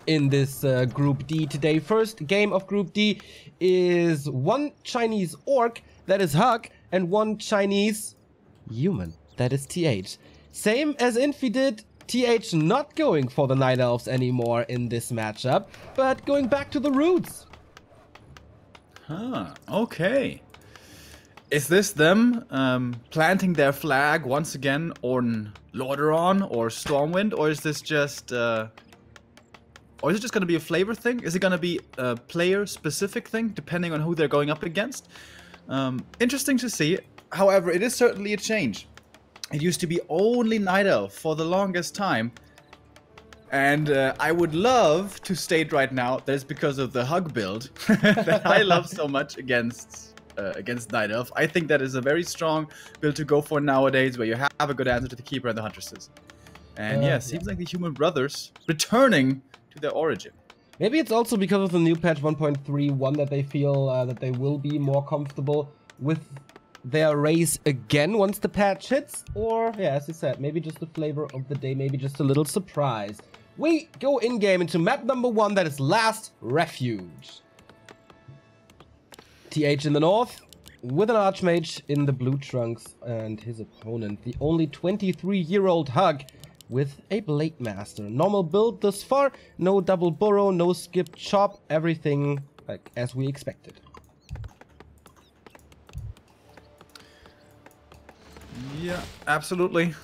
in this Group D today. First game of Group D is one Chinese orc, that is HuG, and one Chinese human, that is TH. Same as Infi did, TH not going for the Night Elves anymore in this matchup, but going back to the roots. Huh, okay. Is this them planting their flag once again on Lordaeron or Stormwind, or is this just or is it just going to be a flavor thing? Is it going to be a player-specific thing, depending on who they're going up against? Interesting to see. However, it is certainly a change. It used to be only Night Elf for the longest time. And I would love to state right now that it's because of the HuG build that I love so much against Night Elf. I think that is a very strong build to go for nowadays, where you have a good answer to the Keeper and the Huntresses. And yeah, seems like the Human Brothers returning to their origin. Maybe it's also because of the new patch 1.31 that they feel that they will be more comfortable with their race again once the patch hits. Or, yeah, as you said, maybe just the flavor of the day, maybe just a little surprise. We go in-game into map number 1, that is Last Refuge. TH in the north, with an Archmage in the blue trunks, and his opponent, the only 23-year-old HuG, with a Blade Master. Normal build thus far, no double burrow, no skip chop, everything like as we expected. Yeah, absolutely.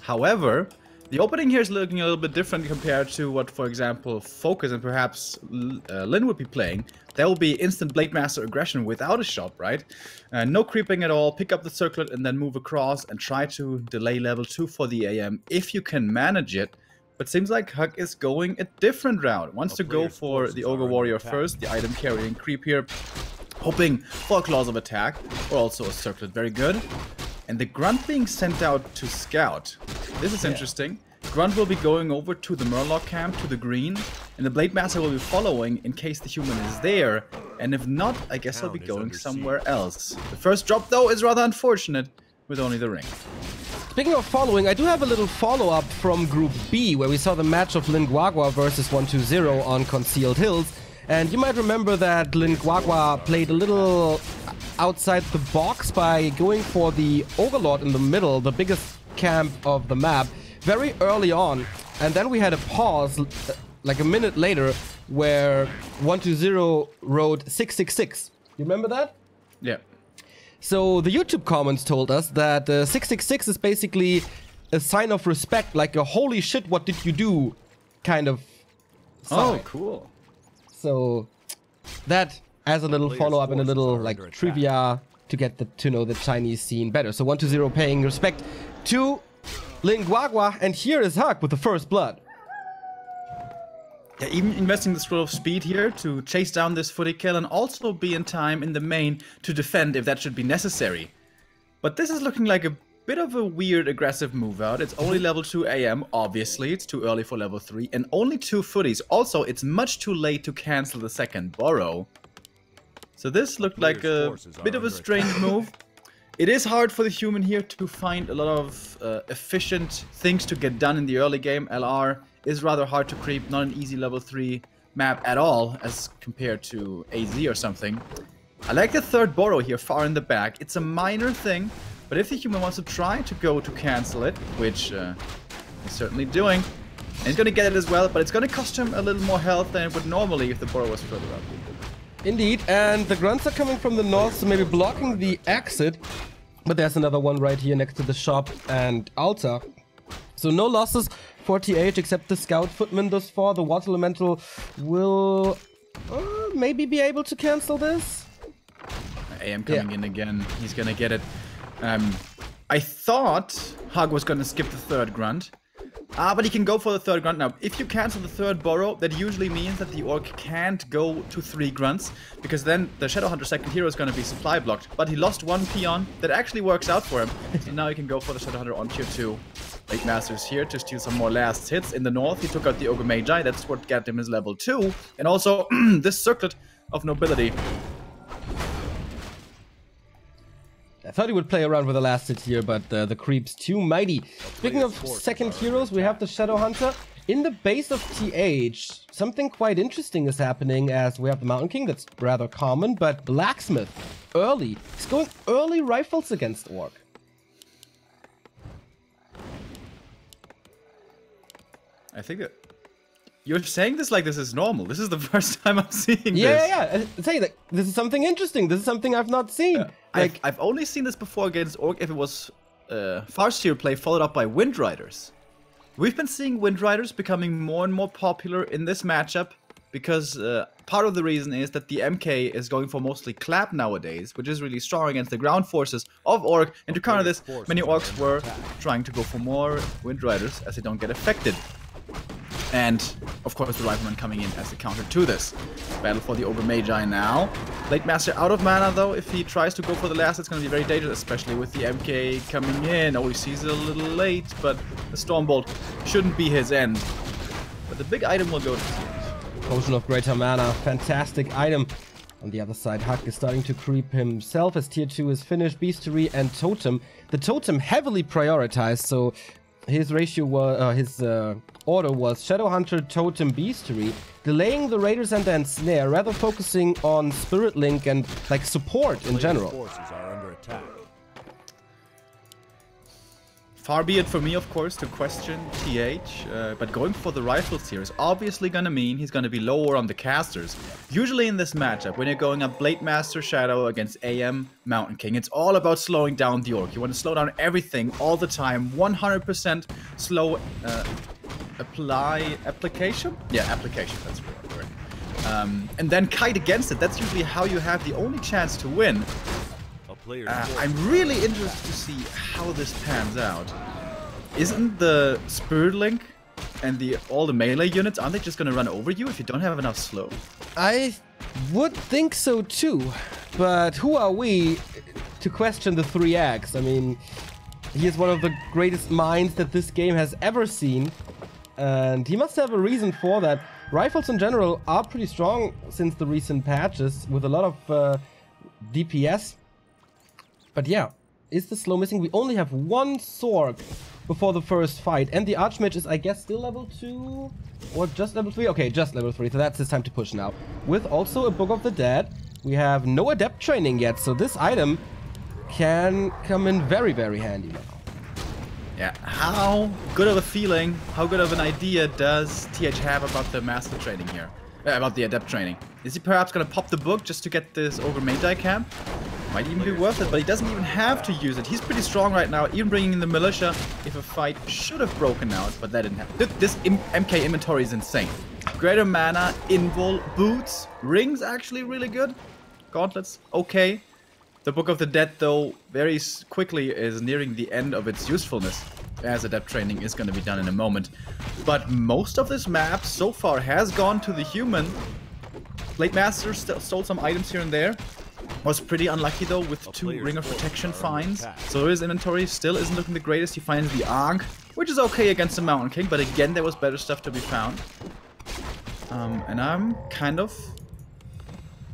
However, the opening here is looking a little bit different compared to what, for example, Focus and perhaps Lin would be playing. There will be instant Blade Master aggression without a shop, right? No creeping at all, pick up the circlet and then move across and try to delay level 2 for the AM if you can manage it. But seems like HuG is going a different route. Wants to go for the Ogre Warrior first, the item carrying creep here, hoping for a claws of attack, or also a circlet, very good. And the Grunt being sent out to scout. This is interesting. Grunt will be going over to the Murloc camp, to the green, and the Blade Master will be following in case the human is there. And if not, I guess I'll be going somewhere else. The first drop, though, is rather unfortunate, with only the ring. Speaking of following, I do have a little follow-up from Group B, where we saw the match of Lin Guagua versus 120 on Concealed Hills. And you might remember that Lin Guagua played a little outside the box by going for the Overlord in the middle, the biggest camp of the map, very early on. And then we had a pause, like a minute later, where 120 wrote 666. You remember that? Yeah. So the YouTube comments told us that 666 is basically a sign of respect, like a holy shit, what did you do kind of sign. Oh, cool. So that as a little follow-up and a little like trivia to get to know the Chinese scene better. So 120 paying respect to Lin Guagua, and here is HuG with the first blood. Yeah, even investing the scroll of speed here to chase down this footy kill and also be in time in the main to defend if that should be necessary. But this is looking like a bit of a weird aggressive move out. It's only level 2 AM, obviously. It's too early for level 3. And only 2 footies. Also, it's much too late to cancel the second borrow. So this looked like a bit of a strange move. It is hard for the human here to find a lot of efficient things to get done in the early game. LR is rather hard to creep, not an easy level 3 map at all as compared to AZ or something. I like the third borrow here far in the back. It's a minor thing, but if the human wants to try to go to cancel it, which he's certainly doing, and he's going to get it as well, but it's going to cost him a little more health than it would normally if the borrow was further up. Indeed, and the grunts are coming from the north, so maybe blocking the exit. But there's another one right here next to the shop and altar. So no losses for TH except the scout footman thus far. The water elemental will maybe be able to cancel this. AM coming in again. He's gonna get it. I thought HuG was gonna skip the third grunt. But he can go for the third grunt now. If you cancel the third borrow, that usually means that the orc can't go to 3 grunts, because then the Shadowhunter second hero is going to be supply blocked. But he lost 1 peon. That actually works out for him. So now he can go for the Shadowhunter on tier 2. Blade Masters here to steal some more last hits. In the north, he took out the Ogre Magi. That's what got him his level 2. And also this circlet of nobility. I thought he would play around with the last hit here, but the creep's too mighty. Speaking of second heroes, we have the Shadowhunter In the base of TH, something quite interesting is happening as we have the Mountain King, that's rather common, but Blacksmith, early. He's going early rifles against Orc. I think that you're saying this like this is normal. This is the first time I'm seeing this. Yeah. I'm saying that this is something interesting. This is something I've not seen. I've only seen this before against Orc if it was Farseer play followed up by Wind Riders. We've been seeing Wind Riders becoming more and more popular in this matchup because part of the reason is that the MK is going for mostly clap nowadays, which is really strong against the ground forces of Orc. And to counter this, many Orcs were trying to go for more Wind Riders as they don't get affected. And, of course, the Rifleman coming in as the counter to this. Battle for the Ogre Magi now. Blade Master out of mana, though. If he tries to go for the last, it's going to be very dangerous, especially with the MK coming in. Oh, he sees it a little late, but the Stormbolt shouldn't be his end. But the big item will go to TH. Potion of Greater Mana, fantastic item. On the other side, HuG is starting to creep himself as Tier 2 is finished. Beastery and Totem. The Totem heavily prioritized, so his ratio was his order was Shadowhunter, Totem, Beastery, delaying the Raider Center and Snare, rather focusing on Spirit Link and like support in general. Forces are under attack. Far be it for me, of course, to question TH, but going for the rifles here is obviously going to mean he's going to be lower on the casters. Usually in this matchup, when you're going up Blade Master Shadow against AM Mountain King, it's all about slowing down the Orc. You want to slow down everything all the time, 100% slow application? Yeah, application, that's the word. And then kite against it. That's usually how you have the only chance to win. I'm really interested to see how this pans out. Isn't the Spirit Link and all the melee units, aren't they just gonna run over you if you don't have enough slow? I would think so too, but who are we to question the 3X? I mean, he is one of the greatest minds that this game has ever seen, and he must have a reason for that. Rifles in general are pretty strong since the recent patches, with a lot of DPS. But yeah, is the slow missing? We only have one Sorg before the first fight, and the Archmage is, I guess, still level 2? Or just level 3? Okay, just level 3, so that's his time to push now. With also a Book of the Dead, we have no Adept training yet, so this item can come in very, very handy now. Yeah, how good of a feeling, how good of an idea does TH have about the Master training here? About the Adept training. Is he perhaps gonna pop the book just to get this Ogre Magi camp? Might even be worth it, but he doesn't even have to use it. He's pretty strong right now, even bringing in the Militia if a fight should have broken out, but that didn't happen. This MK inventory is insane. Greater Mana, Invul, Boots, Rings actually really good. Gauntlets, okay. The Book of the Dead, though, very quickly is nearing the end of its usefulness, as Adept training is going to be done in a moment. But most of this map so far has gone to the human. Blade Master stole some items here and there. Was pretty unlucky though with 2 Ring of Protection finds. So his inventory still isn't looking the greatest. He finds the Ankh, which is okay against the Mountain King, but again there was better stuff to be found. And I'm kind of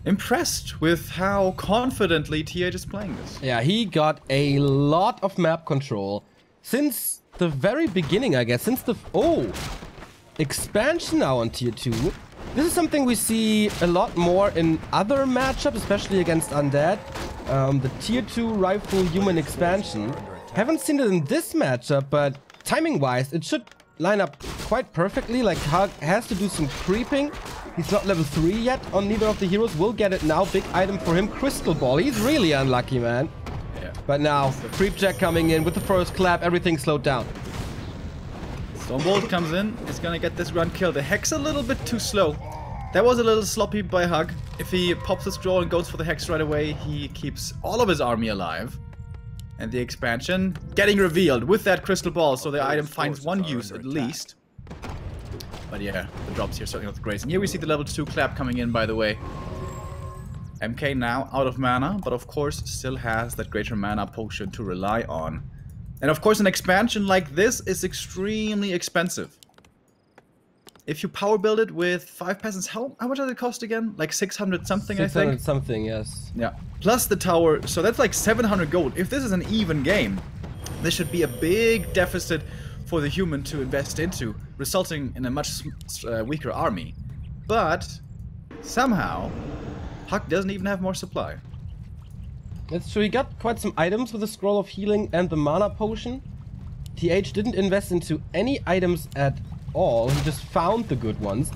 impressed with how confidently TH is playing this. Yeah, he got a lot of map control since the very beginning, I guess. Since the expansion now on Tier 2. This is something we see a lot more in other matchups, especially against Undead. The Tier 2 Rifle Human expansion. Haven't seen it in this matchup, but timing-wise, it should line up quite perfectly. Like, HuG has to do some creeping. He's not level 3 yet on neither of the heroes. We'll get it now. Big item for him. Crystal Ball. He's really unlucky, man. Yeah. But now, Creep Jack coming in with the first clap. Everything slowed down. Stormbolt comes in, is gonna get this run killed. The Hex a little bit too slow. That was a little sloppy by HuG. If he pops the scroll and goes for the Hex right away, he keeps all of his army alive. And the expansion getting revealed with that Crystal Ball, so the item finds one use at least. But yeah, the drops here certainly not the greatest. And here we see the level 2 clap coming in, by the way. MK now out of mana, but of course still has that greater mana potion to rely on. And of course an expansion like this is extremely expensive. If you power build it with 5 peasants, how much does it cost again? Like 600 something, I think? 600 something, yes. Yeah. Plus the tower, so that's like 700 gold. If this is an even game, this should be a big deficit for the human to invest into. resulting in a much weaker army. But somehow, HuG doesn't even have more supply. That's true, he got quite some items with the Scroll of Healing and the Mana Potion. TH didn't invest into any items at all, he just found the good ones.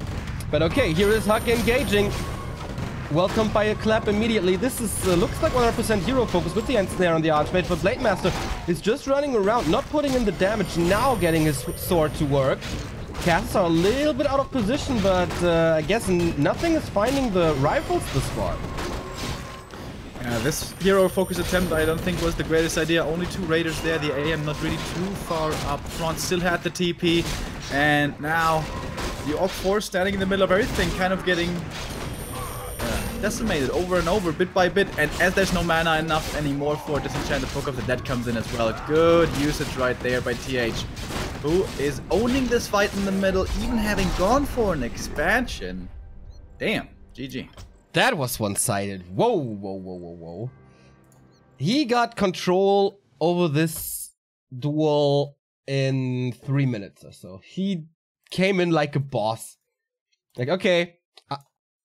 But okay, here is HuG engaging. Welcomed by a clap immediately. This is looks like 100% hero focus with the end snare on the Archmage, but Blade Master is just running around, not putting in the damage, now getting his sword to work. Casts are a little bit out of position, but I guess nothing is finding the rifles this far. This hero focus attempt I don't think was the greatest idea. Only 2 raiders there, the AM not really too far up front, still had the TP. And now the Orc Force standing in the middle of everything, kind of getting decimated over and over, bit by bit. And as there's no mana enough anymore for Disenchanted Focus, that comes in as well. Good usage right there by TH, who is owning this fight in the middle, even having gone for an expansion. Damn, GG. That was one-sided. Whoa, whoa, whoa, whoa, whoa. He got control over this duel in 3 minutes or so. He came in like a boss. Like, okay,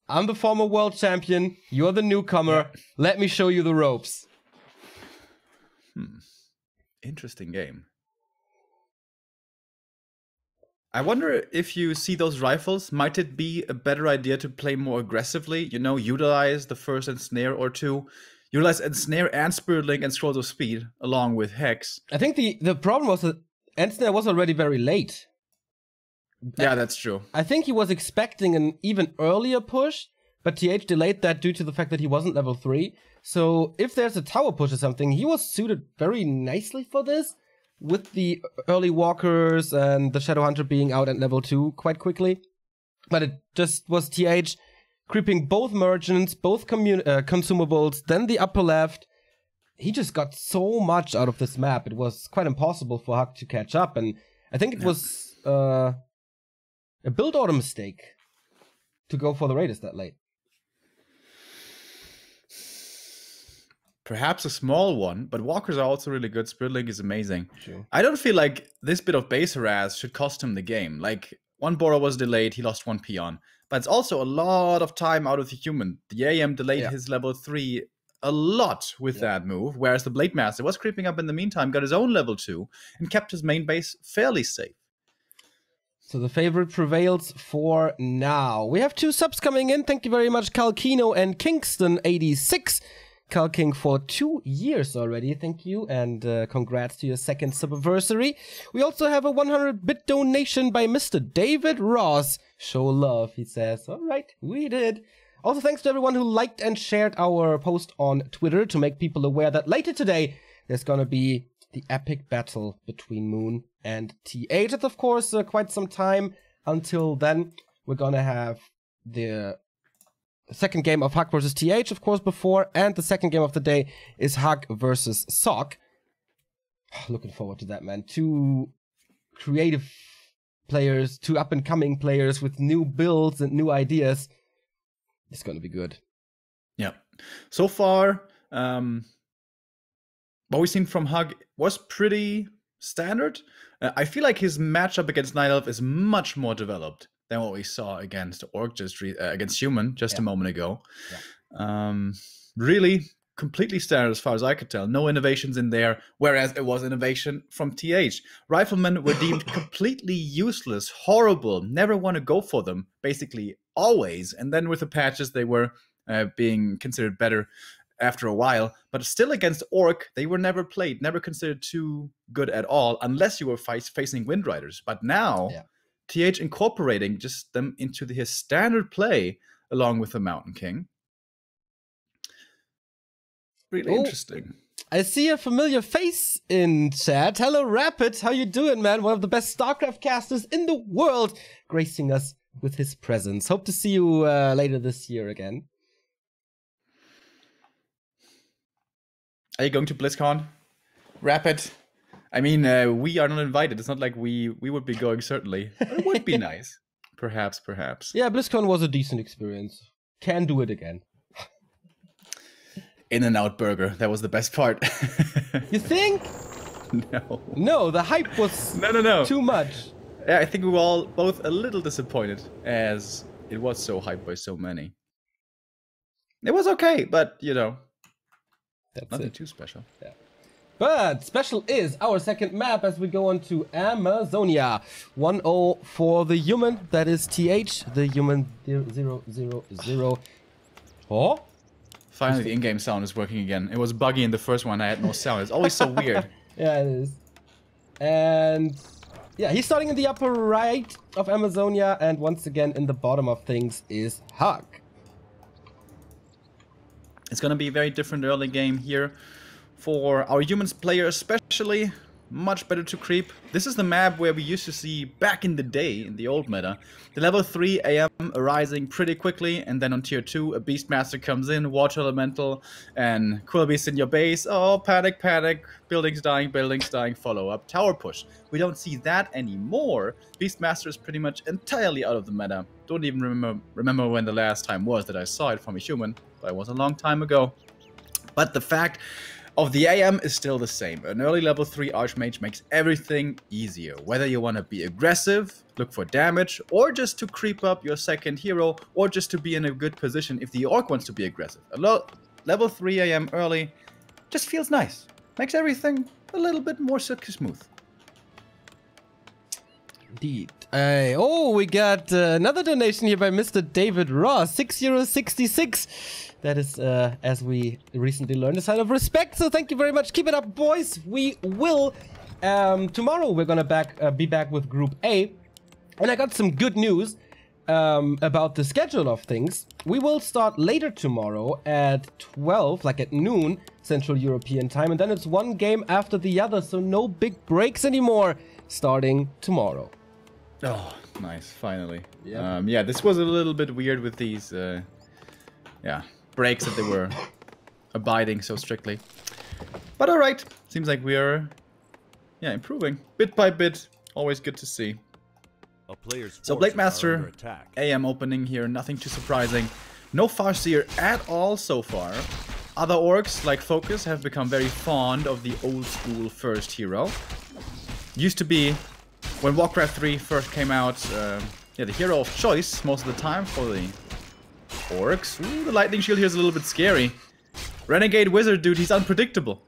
I'm the former world champion. You're the newcomer. Let me show you the ropes. Interesting game. I wonder if you see those rifles, might it be a better idea to play more aggressively? You know, utilize the first ensnare or two. Utilize ensnare and Spirit Link and Scrolls of Speed along with Hex. I think the problem was that ensnare was already very late. Yeah, that's true. I think he was expecting an even earlier push, but TH delayed that due to the fact that he wasn't level 3. So if there's a tower push or something, he was suited very nicely for this, with the early walkers and the Shadow Hunter being out at level 2 quite quickly. But it just was TH creeping both merchants, both consumables, then the upper left. He just got so much out of this map. It was quite impossible for HuG to catch up, and I think it was a build order mistake to go for the Raiders that late. Perhaps a small one, but walkers are also really good. Spirit Link is amazing. Sure. I don't feel like this bit of base harass should cost him the game. Like, one borrow was delayed, he lost 1 peon. But it's also a lot of time out of the human. The AM delayed his level 3 a lot with that move, whereas the Blade Master was creeping up in the meantime, got his own level 2, and kept his main base fairly safe. So the favorite prevails for now. We have 2 subs coming in. Thank you very much, Calkino and Kingston86. Calking for 2 years already, thank you, and congrats to your 2nd subversary. We also have a 100-bit donation by Mr. David Ross. Show love, he says. All right, we did. Also, thanks to everyone who liked and shared our post on Twitter to make people aware that later today there's gonna be the epic battle between Moon and TH. It's, of course, quite some time until then. We're gonna have the second game of HuG versus TH, of course, before, and the second game of the day is HuG versus Sock. Looking forward to that, man. 2 creative players, 2 up-and-coming players with new builds and new ideas. It's gonna be good. Yeah. So far, what we've seen from HuG was pretty standard. I feel like his matchup against Night Elf is much more developed than what we saw against Orc against Human just a moment ago. Really completely standard as far as I could tell. No innovations in there, whereas it was innovation from TH. Riflemen were deemed completely useless, horrible, never want to go for them, basically always. And then with the patches, they were being considered better after a while. But still against Orc, they were never played, never considered too good at all, unless you were facing Wind Riders. But now, TH incorporating just them into his standard play along with the Mountain King. Really interesting. I see a familiar face in chat. Hello, Rapid. How you doing, man? One of the best StarCraft casters in the world, gracing us with his presence. Hope to see you later this year again. Are you going to BlizzCon? Rapid. I mean, we are not invited. It's not like we would be going, certainly. But it would be nice. Perhaps. Yeah, BlizzCon was a decent experience. Can do it again. In-N-Out burger. That was the best part. You think? No. No, the hype was no. too much. Yeah, I think we were all both a little disappointed as it was so hyped by so many. It was okay, but you know, That's nothing it. too special. Yeah. But special is our second map as we go on to Amazonia. 1-0 for the human. That is TH, the human 000. Oh? Finally, the in-game sound is working again. It was buggy in the first one. I had no sound. It's always so weird. Yeah, it is. And yeah, he's starting in the upper right of Amazonia, and once again in the bottom of things is HuG. It's gonna be a very different early game here. For our humans player especially, much better to creep. This is the map where we used to see back in the day, in the old meta, the level 3 AM arising pretty quickly, and then on tier 2 a Beastmaster comes in, Water Elemental, and Quill Beast in your base. Oh, panic, panic, buildings dying, follow up, tower push. We don't see that anymore. Beastmaster is pretty much entirely out of the meta. Don't even remember when the last time was that I saw it from a human, but it was a long time ago. But the fact of the AM is still the same. An early level 3 Archmage makes everything easier. Whether you want to be aggressive, look for damage, or just to creep up your second hero, or just to be in a good position if the Orc wants to be aggressive. A level 3 AM early just feels nice. Makes everything a little bit more silky smooth. Indeed. Oh, we got another donation here by Mr. David Ross, €6.66. That is, as we recently learned, a sign of respect. So thank you very much. Keep it up, boys. We will. Tomorrow we're gonna be back with Group A, and I got some good news about the schedule of things. We will start later tomorrow at 12, like at noon Central European time, and then it's one game after the other. So no big breaks anymore. Starting tomorrow. Oh, nice! Finally. Yeah. Yeah, this was a little bit weird with these. Breaks that they were abiding so strictly. But alright, seems like we are improving bit by bit. Always good to see. So Blade Master AM opening here, nothing too surprising. No Farseer at all so far. Other orcs like Focus have become very fond of the old school first hero. Used to be, when Warcraft 3 first came out, the hero of choice most of the time for the orcs. Ooh, the lightning shield here is a little bit scary. Renegade wizard dude, he's unpredictable.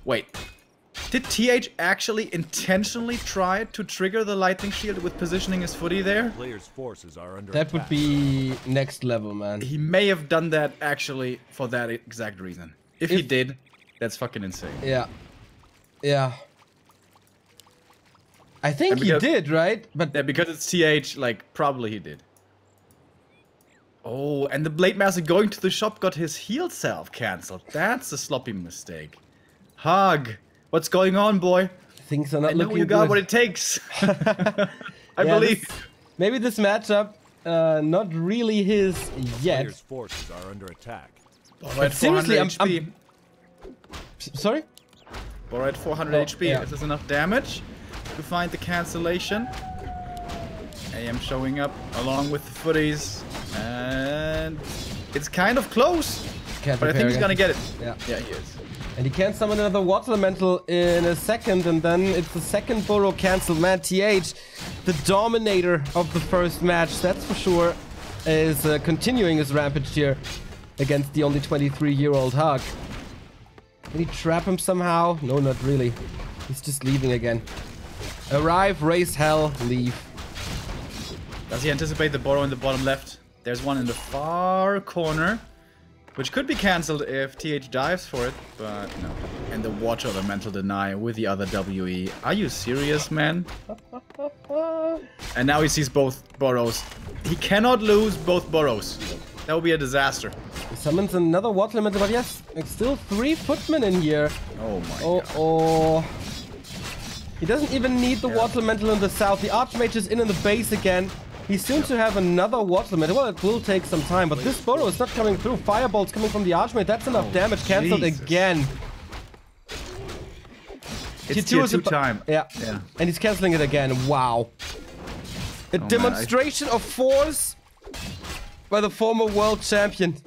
Wait, did TH actually intentionally try to trigger the lightning shield with positioning his footy there? Players' forces are under That attack. would be next level, man. He may have done that actually for that exact reason. If he did, that's fucking insane. Yeah. Yeah. I think he did, right? But yeah, because it's TH, like, probably he did. Oh, and the Blade Master going to the shop got his heal self cancelled. That's a sloppy mistake. HuG, what's going on, boy? Things are not looking good. I know you got what it takes. I believe. Maybe this matchup, not really his yet. Players' forces are under attack. Alright, seriously, 400 HP. Sorry? Alright, 400 HP. Yeah. Is this enough damage to find the cancellation? AM showing up along with the footies. And it's kind of close. But I think he's gonna get it. Yeah. Yeah, he is. And he can summon another Water Elemental in a second, and then it's the second burrow cancelled. Man, TH, the dominator of the first match, that's for sure, is continuing his rampage here against the only 23-year-old HuG. Can he trap him somehow? No, not really. He's just leaving again. Arrive, raise hell, leave. Does he anticipate the burrow in the bottom left? There's one in the far corner, which could be cancelled if TH dives for it, but no. And the Water Elemental deny with the other WE. Are you serious, man? And now he sees both burrows. He cannot lose both burrows. That would be a disaster. He summons another Water Elemental, but yes, it's still 3 footmen in here. Oh my god. Oh. He doesn't even need the Water Elemental in the south. The Archmage is in the base again. He's soon to have another Water Elemental. Well, it will take some time, but this burrow is not coming through. Firebolt's coming from the Archmage. That's enough damage. Cancelled again. It's tier 2 time. Yeah. And he's cancelling it again. Wow. A demonstration of force by the former world champion.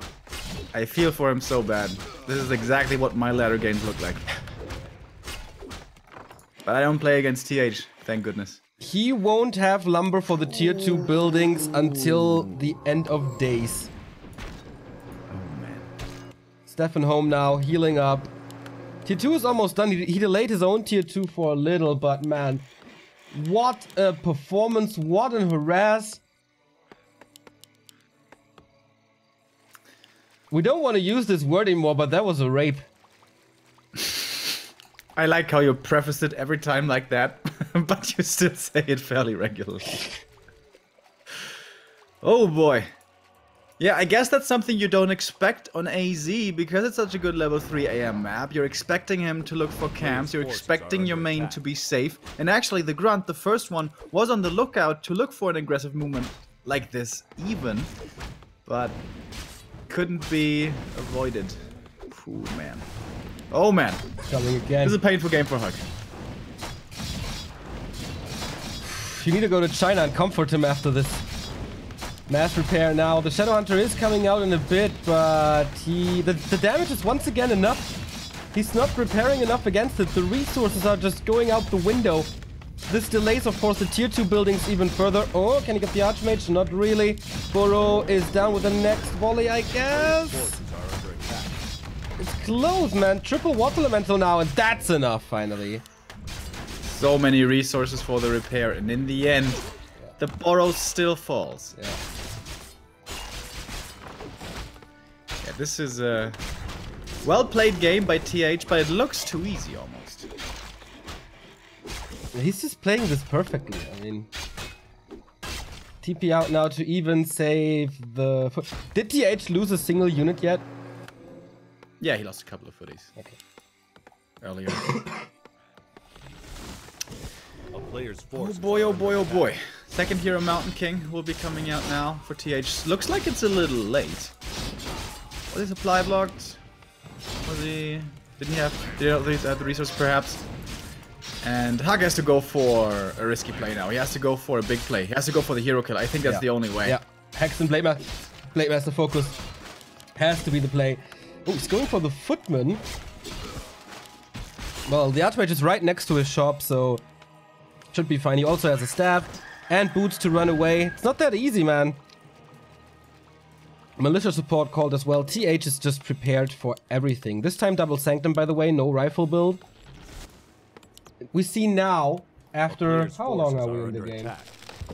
I feel for him so bad. This is exactly what my ladder games look like. But I don't play against TH, thank goodness. He won't have lumber for the tier 2 buildings until the end of days. Oh man. Stefan home now, healing up. Tier 2 is almost done. He delayed his own tier 2 for a little, but man, what a performance, what a harass. We don't want to use this word anymore, but that was a rape. I like how you preface it every time like that, but you still say it fairly regularly. Oh boy. Yeah, I guess that's something you don't expect on AZ, because it's such a good level 3 AM map. You're expecting him to look for camps, you're expecting your main to be safe. And actually the Grunt, the first one, was on the lookout to look for an aggressive movement like this even. But couldn't be avoided. Ooh, man. Oh man. Coming again. This is a painful game for HuG. You need to go to China and comfort him after this. Mass repair now. The Shadow Hunter is coming out in a bit, but the damage is once again enough. He's not repairing enough against it. The resources are just going out the window. This delays, of course, the tier 2 buildings even further. Oh, can he get the Archmage? Not really. Burrow is down with the next volley, I guess. It's close, man. Triple Water Elemental now, and that's enough, finally. So many resources for the repair, and in the end, the Burrow still falls. Yeah. Yeah, this is a well-played game by TH, but it looks too easy almost. He's just playing this perfectly. I mean, TP out now to even save the... Did TH lose a single unit yet? Yeah, he lost a couple of footies. Okay. Earlier. Oh boy, oh boy, oh boy. Second hero Mountain King will be coming out now for TH. Looks like it's a little late. Was he supply blocked? Was he... Did he have the resource perhaps? And HuG has to go for a risky play now. He has to go for a big play. He has to go for the hero kill. I think that's the only way. Yeah. Hex and Blade Master focus. Has to be the play. Oh, he's going for the Footman. Well, the Archmage is right next to his shop, so should be fine. He also has a staff and boots to run away. It's not that easy, man. Militia support called as well. TH is just prepared for everything. This time double Sanctum, by the way, no rifle build. We see now, after... How long are we in the game?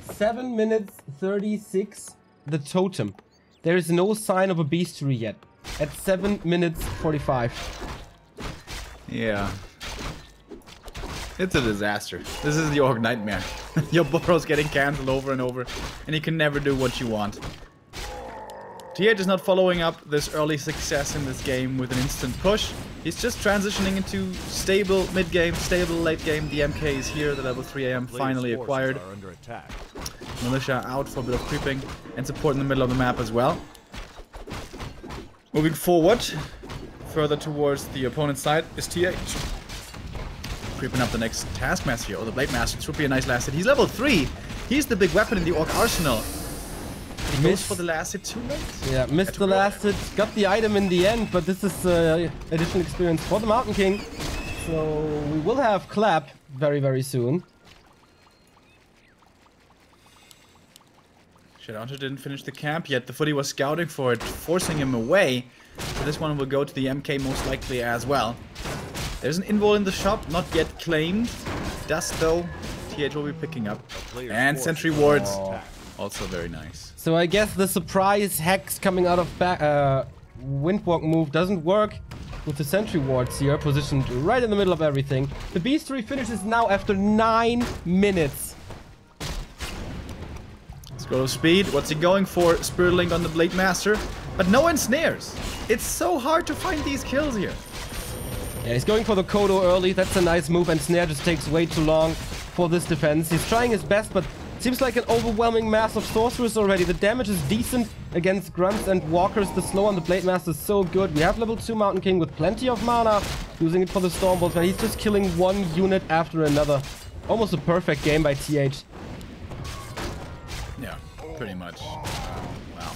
7 minutes 36, the totem. There is no sign of a beastery yet. At 7 minutes 45. Yeah. It's a disaster. This is the Orc nightmare. Your Burrow's getting cancelled over and over, and you can never do what you want. TH is not following up this early success in this game with an instant push. He's just transitioning into stable mid-game, stable late-game. The MK is here, the level 3 AM finally acquired. Militia out for a bit of creeping and support in the middle of the map as well. Moving forward, further towards the opponent's side is TH. Creeping up the next Taskmaster here, or the Blade Master. This would be a nice last hit. He's level 3. He's the big weapon in the Orc arsenal. He goes for the last hit too late. Yeah, missed the last hit. Got the item in the end, but this is additional experience for the Mountain King. So we will have Clap very, very soon. Shadowhunter didn't finish the camp yet. The footy was scouting for it, forcing him away. So this one will go to the MK most likely as well. There's an invul in the shop, not yet claimed. Dust though, TH will be picking up. And sentry wards, also very nice. So I guess the surprise hex coming out of Windwalk move doesn't work with the sentry wards here, positioned right in the middle of everything. The beastery finishes now after 9 minutes. Scroll of speed, what's he going for? Spirit Link on the Blade Master, but no ensnares. It's so hard to find these kills here. Yeah, he's going for the Kodo early. That's a nice move, and Snare just takes way too long for this defense. He's trying his best, but seems like an overwhelming mass of sorcerers already. The damage is decent against grunts and walkers. The slow on the Blade Master is so good. We have level 2 Mountain King with plenty of mana, using it for the Stormbolts, but he's just killing one unit after another. Almost a perfect game by TH. Yeah, pretty much. Wow.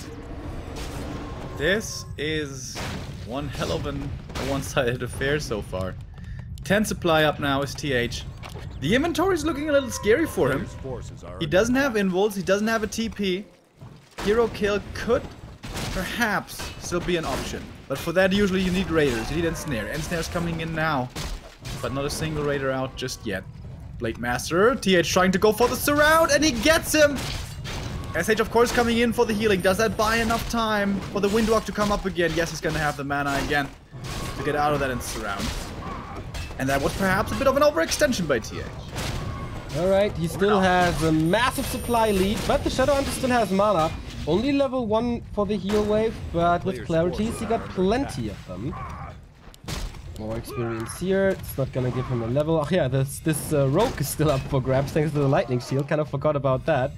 This is one hell of a one-sided affair so far. 10 supply up now is TH. The inventory is looking a little scary for him. He doesn't have involts, he doesn't have a TP. Hero kill could perhaps still be an option. But for that usually you need raiders, you need Ensnare. Ensnare's coming in now. But not a single raider out just yet. Blade Master, TH trying to go for the surround and he gets him! SH of course coming in for the healing. Does that buy enough time for the Windwalk to come up again? Yes, he's gonna have the mana again to get out of that and surround. And that was perhaps a bit of an overextension by TH. Alright, he still has a massive supply lead, but the Shadowhunter still has mana. Only level 1 for the heal wave, but with clarities he got plenty of them. More experience here. It's not gonna give him a level. Oh yeah, this rogue is still up for grabs thanks to the lightning shield. Kind of forgot about that.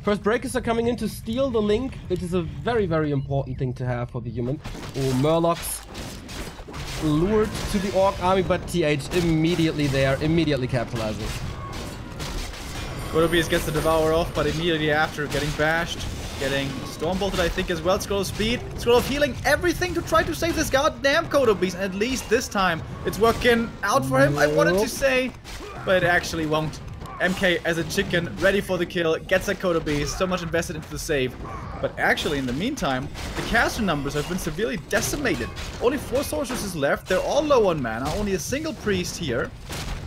First breakers are coming in to steal the link, which is a very, very important thing to have for the human. Oh, Murlocs lured to the Orc army, but TH immediately there, immediately capitalizing. Godobees gets the Devour off, but immediately after getting bashed, getting Stormbolted I think as well. Scroll of Speed, Scroll of Healing, everything to try to save this goddamn Godobees. At least this time it's working out for him, I wanted to say, but it actually won't. MK as a chicken, ready for the kill, gets a Godobees, so much invested into the save. But actually, in the meantime, the caster numbers have been severely decimated. Only 4 sorceresses left, they're all low on mana, only a single priest here.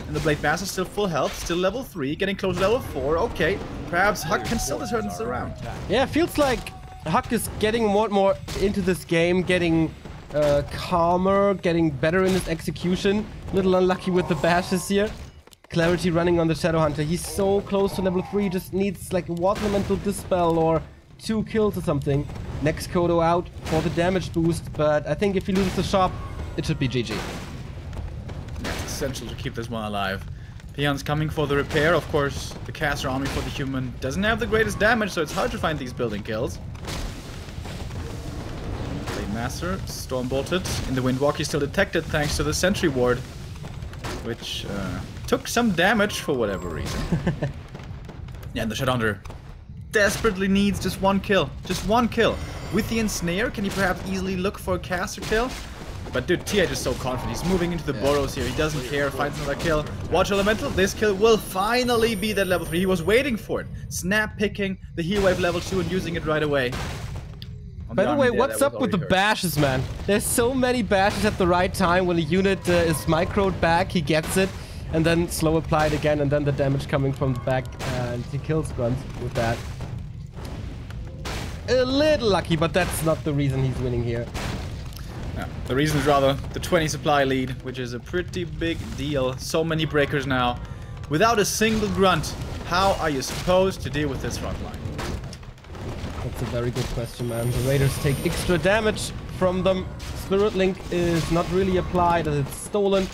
And the Blade Master still full health, still level 3, getting close to level 4, okay. Perhaps HuG can still turn this around. Yeah, it feels like HuG is getting more and more into this game, getting calmer, getting better in his execution. Little unlucky with the bashes here. Clarity running on the Shadowhunter. He's so close to level 3, just needs like a Water Elemental Dispel or 2 kills or something. Next Kodo out for the damage boost, but I think if he loses the shop, it should be GG. Yeah, it's essential to keep this one alive. Peon's coming for the repair. Of course, the caster army for the human doesn't have the greatest damage, so it's hard to find these building kills. Blade Master, Stormbolted. In the Windwalk, he's still detected thanks to the Sentry Ward, which took some damage for whatever reason. Yeah, and the Shadowhunter desperately needs just 1 kill. Just 1 kill. With the Ensnare, can he perhaps easily look for a caster kill? But dude, TH is so confident. He's moving into the burrows here. He doesn't care. Finds another kill. Watch Elemental. This kill will finally be that level 3. He was waiting for it. Snap picking the heal wave level 2 and using it right away. By the way, what's up with the bashes, man? There's so many bashes at the right time. When a unit is microed back, he gets it. And then slow applied again, and then the damage coming from the back. And he kills Grunt with that. A little lucky, but that's not the reason he's winning here. Yeah, the reason is rather the 20 supply lead, which is a pretty big deal. So many breakers now. Without a single Grunt, how are you supposed to deal with this front line? That's a very good question, man. The Raiders take extra damage from them. Spirit Link is not really applied as it's stolen.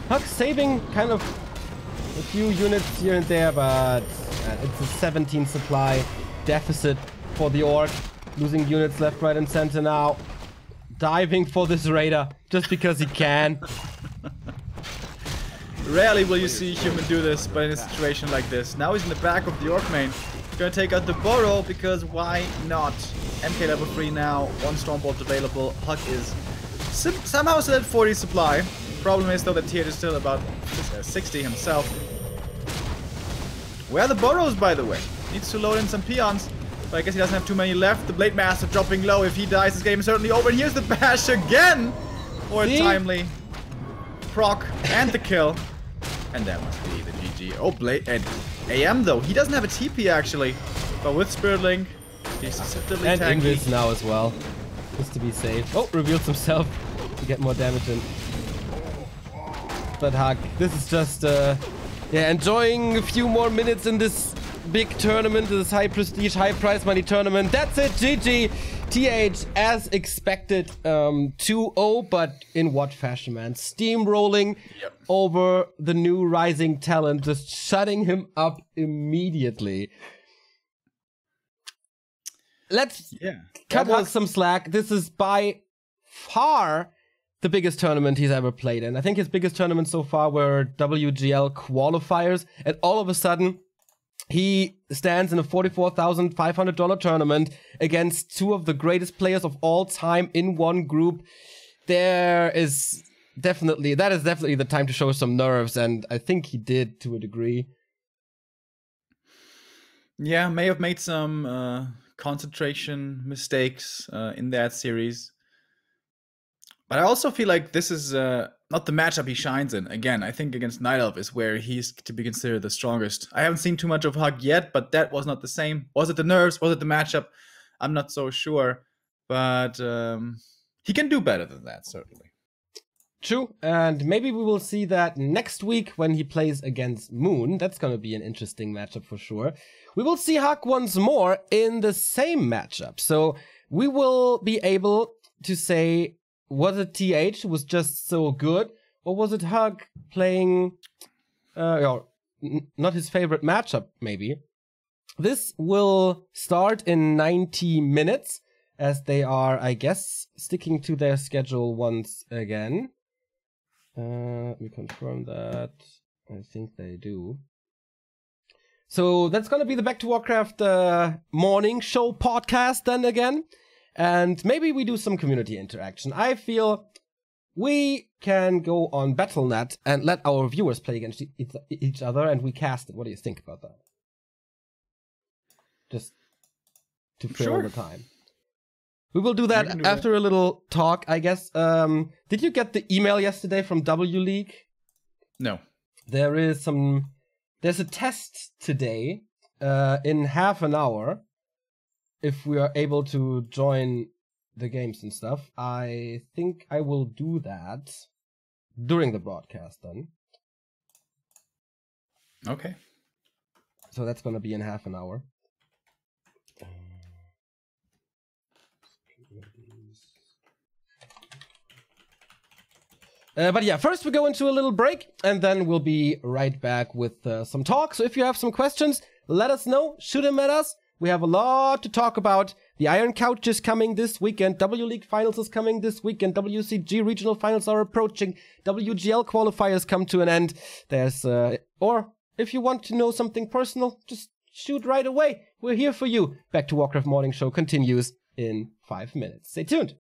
HuG saving kind of a few units here and there, but it's a 17 supply deficit for the Orc. Losing units left, right, and center now. Diving for this Raider just because he can. Rarely will you see a human do this, but in a situation like this. Now he's in the back of the Orc main. He's gonna take out the burrow because why not? MK level 3 now, 1 Stormbolt available. HuG is somehow still at 40 supply. Problem is though that TH is still about 60 himself. Where are the burrows, by the way? Needs to load in some peons, but I guess he doesn't have too many left. The Blade Master dropping low. If he dies, this game is certainly over. And here's the bash again for a timely proc and the kill. And that must be the GG. Oh, Blade and AM though. He doesn't have a TP actually, but with Spirit Link, he's susceptibly and tanky. Invis now as well, just to be safe. Oh, reveals himself to get more damage in. But HuG, this is just yeah, enjoying a few more minutes in this big tournament, this high prestige, high prize money tournament. That's it, GG. TH, as expected, 2-0, but in what fashion, man? Steamrolling over the new rising talent, just shutting him up immediately. Let's cut HuG some slack. This is by far the biggest tournament he's ever played in. I think his biggest tournaments so far were WGL qualifiers, and all of a sudden, he stands in a $44,500 tournament against 2 of the greatest players of all time in one group. There is definitely, that is definitely the time to show some nerves, and I think he did to a degree. Yeah, may have made some concentration mistakes in that series. But I also feel like this is not the matchup he shines in. Again, I think against Night Elf is where he's to be considered the strongest. I haven't seen too much of HuG yet, but that was not the same. Was it the nerves? Was it the matchup? I'm not so sure. But he can do better than that, certainly. True, and maybe we will see that next week when he plays against Moon. That's going to be an interesting matchup for sure. We will see HuG once more in the same matchup. So we will be able to say, was it TH who was just so good, or was it HuG playing not his favorite matchup, maybe? This will start in 90 minutes, as they are, I guess, sticking to their schedule once again. Let me confirm that. I think they do. So that's gonna be the Back to Warcraft morning show podcast then again. And maybe we do some community interaction. I feel we can go on Battle.net and let our viewers play against each other, and we cast it. What do you think about that? Just to fill the time. We will do that after a little talk, I guess. Did you get the email yesterday from W League? No. There's a test today in half an hour. If we are able to join the games and stuff, I think I will do that during the broadcast then. Okay. So that's gonna be in half an hour. But yeah, first we go into a little break, and then we'll be right back with some talk. So if you have some questions, let us know. Shoot them at us. We have a lot to talk about. The Iron Couch is coming this weekend. W League Finals is coming this weekend. WCG Regional Finals are approaching. WGL qualifiers come to an end. There's, or if you want to know something personal, just shoot right away. We're here for you. Back to Warcraft Morning Show continues in 5 minutes. Stay tuned.